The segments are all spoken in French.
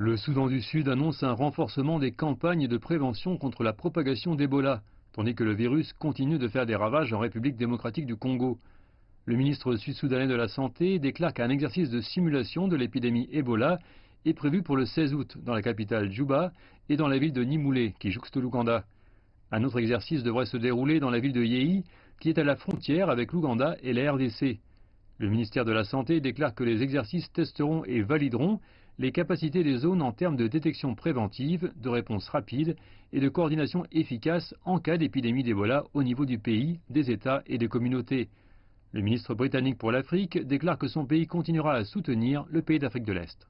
Le Soudan du Sud annonce un renforcement des campagnes de prévention contre la propagation d'Ebola, tandis que le virus continue de faire des ravages en République démocratique du Congo. Le ministre sud-soudanais de la Santé déclare qu'un exercice de simulation de l'épidémie Ebola est prévu pour le 16 août dans la capitale Djouba et dans la ville de Nimulé, qui jouxte l'Ouganda. Un autre exercice devrait se dérouler dans la ville de Yei, qui est à la frontière avec l'Ouganda et la RDC. Le ministère de la Santé déclare que les exercices testeront et valideront les capacités des zones en termes de détection préventive, de réponse rapide et de coordination efficace en cas d'épidémie d'Ebola au niveau du pays, des États et des communautés. Le ministre britannique pour l'Afrique déclare que son pays continuera à soutenir le pays d'Afrique de l'Est.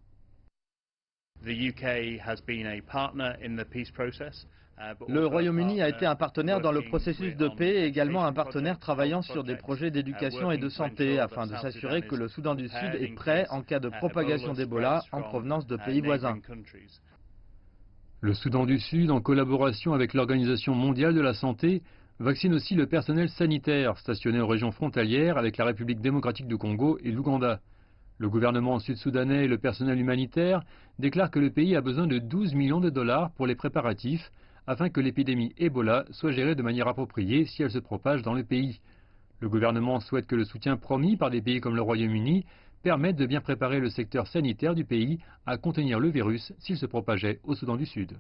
Le Royaume-Uni a été un partenaire dans le processus de paix et également un partenaire travaillant sur des projets d'éducation et de santé afin de s'assurer que le Soudan du Sud est prêt en cas de propagation d'Ebola en provenance de pays voisins. Le Soudan du Sud, en collaboration avec l'Organisation mondiale de la santé, vaccine aussi le personnel sanitaire stationné aux régions frontalières avec la République démocratique du Congo et l'Ouganda. Le gouvernement sud-soudanais et le personnel humanitaire déclarent que le pays a besoin de 12 millions de dollars pour les préparatifs afin que l'épidémie Ebola soit gérée de manière appropriée si elle se propage dans le pays. Le gouvernement souhaite que le soutien promis par des pays comme le Royaume-Uni permette de bien préparer le secteur sanitaire du pays à contenir le virus s'il se propageait au Soudan du Sud.